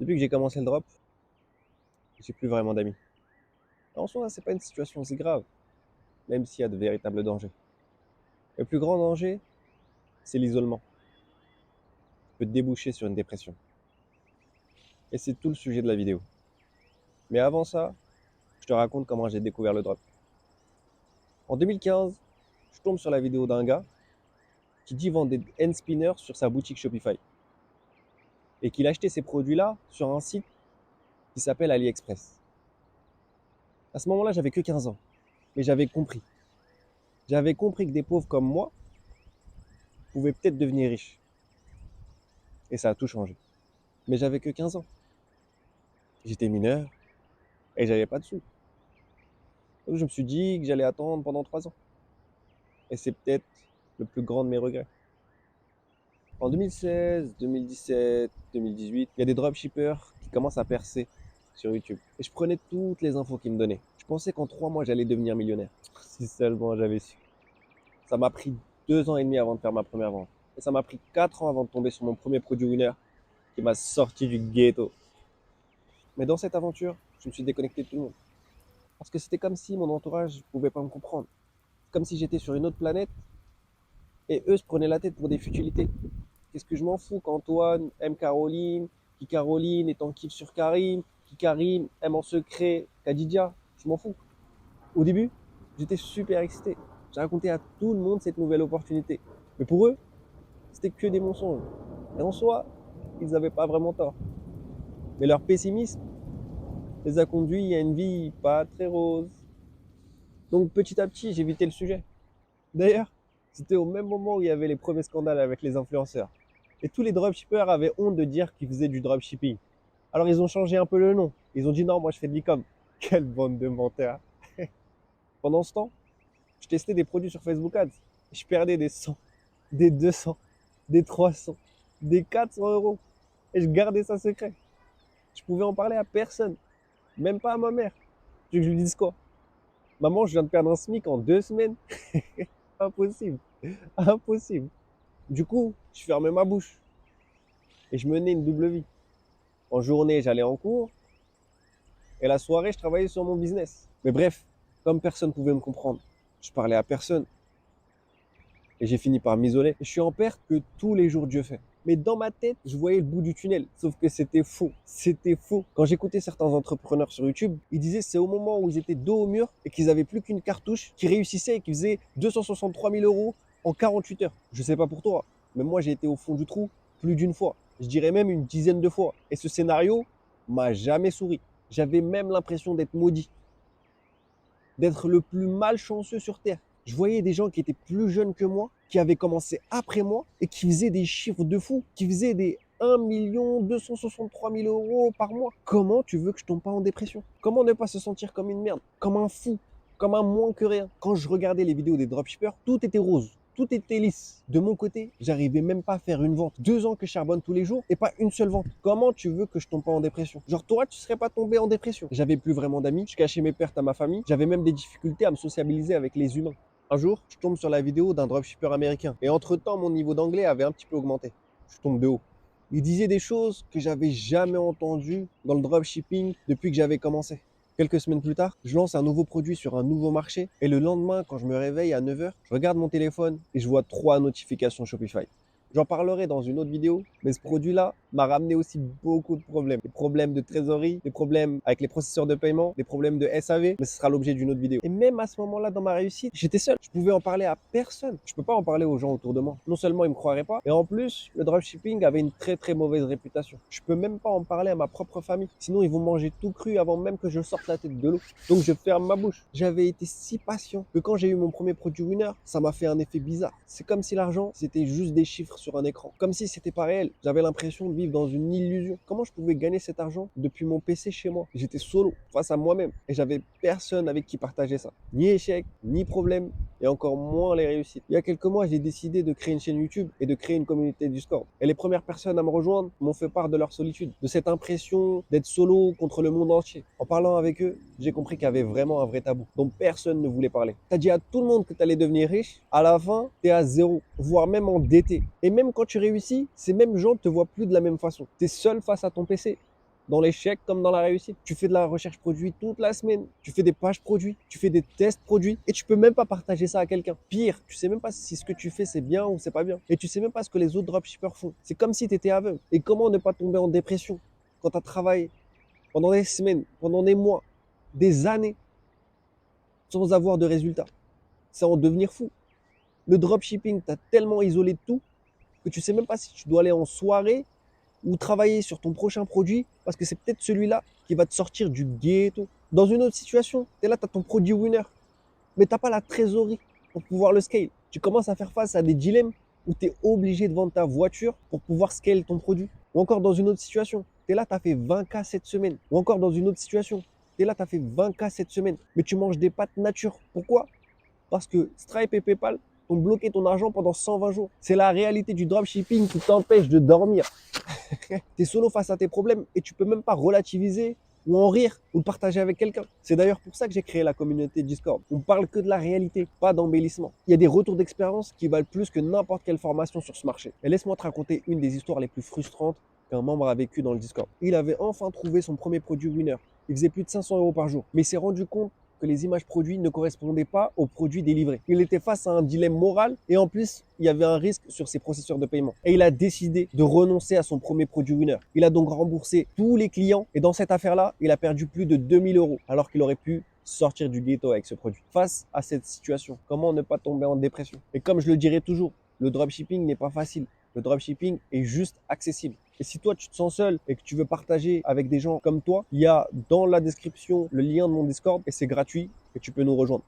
Depuis que j'ai commencé le drop, j'ai plus vraiment d'amis. En soi, c'est pas une situation si grave, même s'il y a de véritables dangers. Le plus grand danger, c'est l'isolement, qui peut déboucher sur une dépression. Et c'est tout le sujet de la vidéo. Mais avant ça, je te raconte comment j'ai découvert le drop. En 2015, je tombe sur la vidéo d'un gars qui dit vendre des hand spinners sur sa boutique Shopify. Et qu'il achetait ces produits-là sur un site qui s'appelle AliExpress. À ce moment-là, j'avais que 15 ans. Mais j'avais compris. J'avais compris que des pauvres comme moi pouvaient peut-être devenir riches. Et ça a tout changé. Mais j'avais que 15 ans. J'étais mineur et j'avais pas de sous. Donc je me suis dit que j'allais attendre pendant 3 ans. Et c'est peut-être le plus grand de mes regrets. En 2016, 2017, 2018, il y a des dropshippers qui commencent à percer sur YouTube. Et je prenais toutes les infos qu'ils me donnaient. Je pensais qu'en 3 mois, j'allais devenir millionnaire. Si seulement j'avais su. Ça m'a pris 2 ans et demi avant de faire ma première vente. Et ça m'a pris 4 ans avant de tomber sur mon premier produit winner qui m'a sorti du ghetto. Mais dans cette aventure, je me suis déconnecté de tout le monde. Parce que c'était comme si mon entourage ne pouvait pas me comprendre. Comme si j'étais sur une autre planète et eux se prenaient la tête pour des futilités. Qu'est-ce que je m'en fous qu'Antoine aime Caroline, qui Caroline est en kiff sur Karim, qui Karim aime en secret Khadija. Je m'en fous. Au début, j'étais super excité. J'ai raconté à tout le monde cette nouvelle opportunité. Mais pour eux, c'était que des mensonges. Et en soi, ils n'avaient pas vraiment tort. Mais leur pessimisme les a conduits à une vie pas très rose. Donc petit à petit, j'évitais le sujet. D'ailleurs, c'était au même moment où il y avait les premiers scandales avec les influenceurs. Et tous les dropshippers avaient honte de dire qu'ils faisaient du dropshipping. Alors ils ont changé un peu le nom. Ils ont dit non, moi je fais de l'e-com. Quelle bande de menteurs. Pendant ce temps, je testais des produits sur Facebook Ads. Je perdais des 100, des 200, des 300, des 400 euros. Et je gardais ça secret. Je pouvais en parler à personne, même pas à ma mère. Tu veux que je lui dise quoi? Maman, je viens de perdre un SMIC en 2 semaines. Impossible, impossible. Du coup, je fermais ma bouche et je menais une double vie. En journée, j'allais en cours et la soirée, je travaillais sur mon business. Mais bref, comme personne ne pouvait me comprendre, je parlais à personne et j'ai fini par m'isoler. Je suis en perte que tous les jours Dieu fait. Mais dans ma tête, je voyais le bout du tunnel. Sauf que c'était faux. C'était faux. Quand j'écoutais certains entrepreneurs sur YouTube, ils disaient c'est au moment où ils étaient dos au mur et qu'ils avaient plus qu'une cartouche, qu'ils réussissaient et qu'ils faisaient 263 000 euros en 48 heures. Je sais pas pour toi, mais moi j'ai été au fond du trou plus d'une fois. Je dirais même une dizaine de fois. Et ce scénario m'a jamais souri. J'avais même l'impression d'être maudit, d'être le plus malchanceux sur Terre. Je voyais des gens qui étaient plus jeunes que moi, qui avaient commencé après moi et qui faisaient des chiffres de fou, qui faisaient des 1 263 000 euros par mois. Comment tu veux que je tombe pas en dépression? Comment ne pas se sentir comme une merde, comme un fou, comme un moins que rien? Quand je regardais les vidéos des dropshippers, tout était rose. Tout était lisse. De mon côté, j'arrivais même pas à faire une vente. 2 ans que je charbonne tous les jours et pas une seule vente. Comment tu veux que je tombe pas en dépression? Genre toi, tu serais pas tombé en dépression? J'avais plus vraiment d'amis, je cachais mes pertes à ma famille, j'avais même des difficultés à me sociabiliser avec les humains. Un jour, je tombe sur la vidéo d'un dropshipper américain. Et entre-temps, mon niveau d'anglais avait un petit peu augmenté. Je tombe de haut. Il disait des choses que j'avais jamais entendues dans le dropshipping depuis que j'avais commencé. Quelques semaines plus tard, je lance un nouveau produit sur un nouveau marché et le lendemain, quand je me réveille à 9 heures, je regarde mon téléphone et je vois 3 notifications Shopify. J'en parlerai dans une autre vidéo, mais ce produit-là m'a ramené aussi beaucoup de problèmes. Des problèmes de trésorerie, des problèmes avec les processeurs de paiement, des problèmes de SAV, mais ce sera l'objet d'une autre vidéo. Et même à ce moment-là, dans ma réussite, j'étais seul. Je pouvais en parler à personne. Je peux pas en parler aux gens autour de moi. Non seulement ils me croiraient pas, et en plus, le dropshipping avait une très très mauvaise réputation. Je peux même pas en parler à ma propre famille. Sinon, ils vont manger tout cru avant même que je sorte la tête de l'eau. Donc je ferme ma bouche. J'avais été si patient que quand j'ai eu mon premier produit winner, ça m'a fait un effet bizarre. C'est comme si l'argent, c'était juste des chiffres sur un écran. Comme si c'était pas réel. J'avais l'impression de vivre dans une illusion. Comment je pouvais gagner cet argent depuis mon PC chez moi? J'étais solo, face à moi-même. Et j'avais personne avec qui partager ça. Ni échec, ni problème, et encore moins les réussites. Il y a quelques mois, j'ai décidé de créer une chaîne YouTube et de créer une communauté Discord. Et les premières personnes à me rejoindre m'ont fait part de leur solitude, de cette impression d'être solo contre le monde entier. En parlant avec eux, j'ai compris qu'il y avait vraiment un vrai tabou dont personne ne voulait parler. T'as dit à tout le monde que t'allais devenir riche, à la fin, t'es à zéro, voire même endetté. Et même quand tu réussis, ces mêmes gens te voient plus de la même façon. T'es seul face à ton PC. dans l'échec comme dans la réussite. Tu fais de la recherche produit toute la semaine, tu fais des pages produits, tu fais des tests produits et tu peux même pas partager ça à quelqu'un. Pire, tu sais même pas si ce que tu fais c'est bien ou c'est pas bien. Et tu sais même pas ce que les autres dropshippers font. C'est comme si tu étais aveugle. Et comment ne pas tomber en dépression quand tu as travaillé pendant des semaines, pendant des mois, des années sans avoir de résultats? C'est en devenir fou. Le dropshipping t'a tellement isolé de tout que tu sais même pas si tu dois aller en soirée ou travailler sur ton prochain produit parce que c'est peut-être celui-là qui va te sortir du ghetto. Dans une autre situation, tu es là, tu as ton produit winner, mais tu n'as pas la trésorerie pour pouvoir le scale. Tu commences à faire face à des dilemmes où tu es obligé de vendre ta voiture pour pouvoir scale ton produit. Ou encore dans une autre situation, tu es là, tu as fait 20K cette semaine. Ou encore dans une autre situation, tu es là, tu as fait 20K cette semaine, mais tu manges des pâtes nature. Pourquoi? Parce que Stripe et PayPal ont bloqué ton argent pendant 120 jours. C'est la réalité du dropshipping qui t'empêche de dormir. Tu es solo face à tes problèmes et tu peux même pas relativiser ou en rire ou le partager avec quelqu'un. C'est d'ailleurs pour ça que j'ai créé la communauté Discord. On parle que de la réalité, pas d'embellissement. Il y a des retours d'expérience qui valent plus que n'importe quelle formation sur ce marché. Et laisse-moi te raconter une des histoires les plus frustrantes qu'un membre a vécu dans le Discord. Il avait enfin trouvé son premier produit winner. Il faisait plus de 500 euros par jour. Mais il s'est rendu compte que les images produits ne correspondaient pas aux produits délivrés. Il était face à un dilemme moral et en plus, il y avait un risque sur ses processeurs de paiement. Et il a décidé de renoncer à son premier produit winner. Il a donc remboursé tous les clients et dans cette affaire-là, il a perdu plus de 2000 euros alors qu'il aurait pu sortir du ghetto avec ce produit. Face à cette situation, comment ne pas tomber en dépression? Et comme je le dirai toujours, le dropshipping n'est pas facile. Le dropshipping est juste accessible. Et si toi, tu te sens seul et que tu veux partager avec des gens comme toi, il y a dans la description le lien de mon Discord et c'est gratuit et tu peux nous rejoindre.